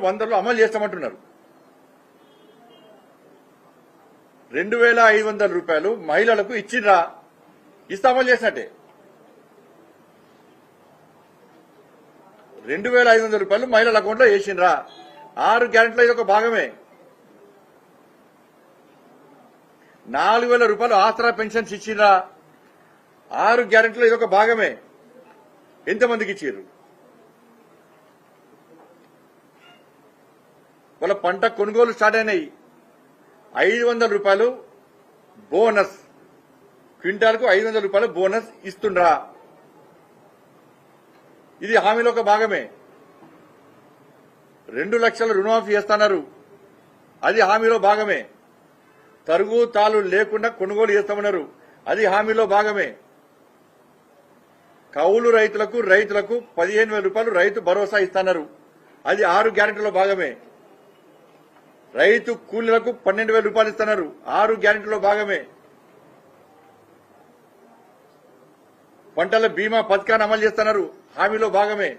వందలు అమలు చేస్తామంటున్నారు. 2500 రూపాయలు మహిళలకు ఇచ్చిరా, ఇస్తే అమలు చేసినట్టే. 2500 రూపాయలు మహిళల అకౌంట్లో వేసిండ్రా, 6 గ్యారెంటీలో ఇది ఒక భాగమే. 4000 రూపాయలు ఆసరా పెన్షన్స్ ఇచ్చిరా, 6 గ్యారెంటీలో ఇది ఒక భాగమే. ఎంతమందికి ఇచ్చారు? వాళ్ళ పంట కొనుగోలు స్టార్ట్ అయినాయి. 500 రూపాయలు బోనస్, క్వింటాల్కు 500 రూపాయలు బోనస్ ఇస్తుండ్రా, ఇది హామీలో ఒక భాగమే. 2 లక్షల రుణమాఫీ చేస్తున్నారు, అది హామీలో భాగమే. తరుగు తాలు లేకుండా కొనుగోలు చేస్తామన్నారు, అది హామీలో భాగమే. కౌలు రైతులకు 15,000 రూపాయలు రైతు భరోసా ఇస్తున్నారు, అది 6 గ్యారెంటీలో భాగమే. రైతు కూలీలకు 12,000 రూపాయలు ఇస్తున్నారు, 6 గ్యారెంటీలో భాగమే. పంటల బీమా పథకాన్ని అమలు చేస్తున్నారు, హామీలో భాగమే.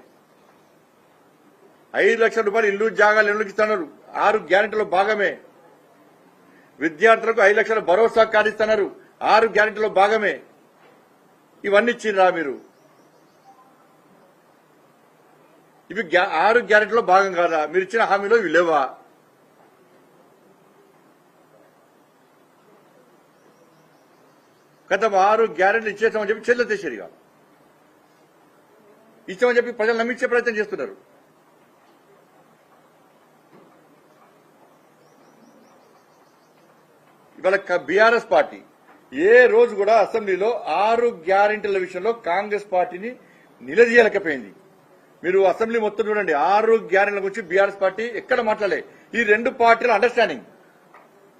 5 లక్షల రూపాయలు ఇల్లు జాగాలు ఇళ్లకు ఇస్తున్నారు, 6 గ్యారెంటీలో భాగమే. విద్యార్థులకు 5 లక్షల భరోసా కార్డు ఇస్తున్నారు, 6 గ్యారెంటీలో భాగమే. ఇవన్నీ ఇచ్చిండ్రా మీరు? ఇవి 6 గ్యారెంటీలో భాగం కాదా? మీరు ఇచ్చిన హామీలో ఇవి లేవా? గత 6 గ్యారెంటీలు ఇచ్చేస్తామని చెప్పి చెల్లె తెచ్చారు, ఇచ్చామని చెప్పి ప్రజలు నమ్మించే ప్రయత్నం చేస్తున్నారు. ఇవాళ బీఆర్ఎస్ పార్టీ ఏ రోజు కూడా అసెంబ్లీలో 6 గ్యారెంటీల విషయంలో కాంగ్రెస్ పార్టీని నిలదీయలేకపోయింది. మీరు అసెంబ్లీ మొత్తం చూడండి, 6 గ్యారెంటీల గురించి బీఆర్ఎస్ పార్టీ ఎక్కడ మాట్లాడలే. ఈ 2 పార్టీల అండర్స్టాండింగ్,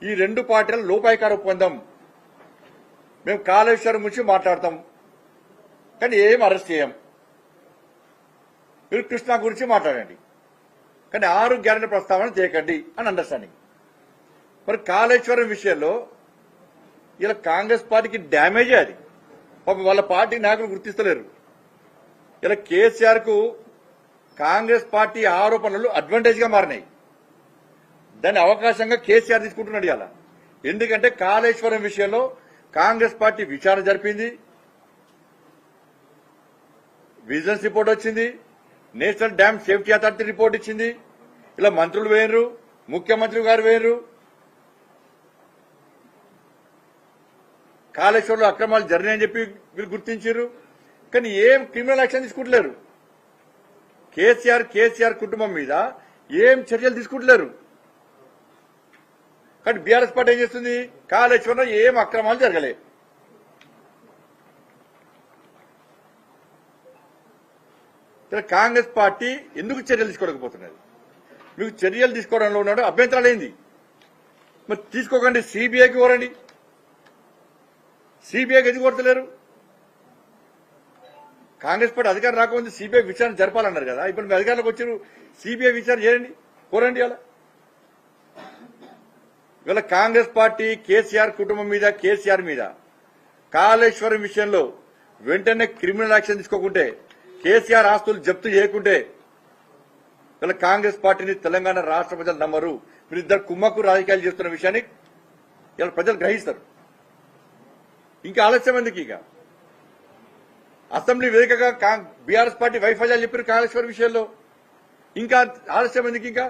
ఈ 2 పార్టీల లోపాయికార ఒప్పందం. మేము కాళేశ్వరం గురించి మాట్లాడతాం కానీ ఏం అరెస్ట్ చేయం, మీరు కృష్ణా గురించి మాట్లాడండి కానీ 6 గ్యారెంటీ ప్రస్తావన చేయకండి అని అండర్స్టాండింగ్. మరి కాళేశ్వరం విషయంలో ఇలా కాంగ్రెస్ పార్టీకి డ్యామేజే అది. పాపం వాళ్ళ పార్టీ నాయకులు గుర్తిస్తలేరు. ఇలా కేసీఆర్ కు కాంగ్రెస్ పార్టీ ఆరోపణలు అడ్వాంటేజ్ గా మారినాయి. దాన్ని అవకాశంగా కేసీఆర్ తీసుకుంటున్నాడు ఇలా. ఎందుకంటే కాళేశ్వరం విషయంలో కాంగ్రెస్ పార్టీ విచారణ జరిపింది, విజిలెన్స్ రిపోర్ట్ వచ్చింది, national dam safety authority report ఇచ్చింది. ఇలా మంత్రులు వేయరు, ముఖ్యమంత్రి గారు వేయరు. కాళేశ్వరంలో అక్రమాలు జరిగాయని చెప్పి వీళ్ళు గుర్తించారు కానీ ఏం క్రిమినల్ యాక్షన్ తీసుకుంటలేరు. కేసీఆర్ కుటుంబం మీద ఏం చర్యలు తీసుకుంటలేరు. కానీ బీఆర్ఎస్ పార్టీ ఏం చేస్తుంది? కాళేశ్వరంలో ఏం అక్రమాలు జరగలే. కాంగ్రెస్ పార్టీ ఎందుకు చర్యలు తీసుకోలేకపోతున్నది? మీకు చర్యలు తీసుకోవడంలో ఉన్నాడు అభ్యంతరాలు ఏంది? మరి తీసుకోకండి, సిబిఐకి కోరండి. సిబిఐకి ఎందుకు కోరతలేరు? కాంగ్రెస్ పార్టీ అధికారం రాకముందు సిబిఐ విచారణ జరపాలన్నారు కదా, ఇప్పుడు మీ అధికారంలోకి వచ్చారు, సిబిఐ విచారణ చేయండి, కోరండి. అలా ఇవాళ కాంగ్రెస్ పార్టీ కేసీఆర్ కుటుంబం మీద, కేసీఆర్ మీద కాళేశ్వరం విషయంలో వెంటనే క్రిమినల్ యాక్షన్ తీసుకోకుంటే, కేసీఆర్ ఆస్తులు జప్తు చేయకుంటే ఇవాళ కాంగ్రెస్ పార్టీని తెలంగాణ రాష్ట్ర ప్రజలు నమ్మరు. మీరు ఇద్దరు కుమ్మక్కు రాజకీయాలు చేస్తున్న విషయాన్ని ఇవాళ ప్రజలు గ్రహిస్తారు. ఇంకా ఆలస్యం ఎందుకు? ఇక అసెంబ్లీ వేదికగా బీఆర్ఎస్ పార్టీ వైఫల్యాలు చెప్పారు కాళేశ్వరం విషయంలో, ఇంకా ఆలస్యం ఎందుకు? ఇంకా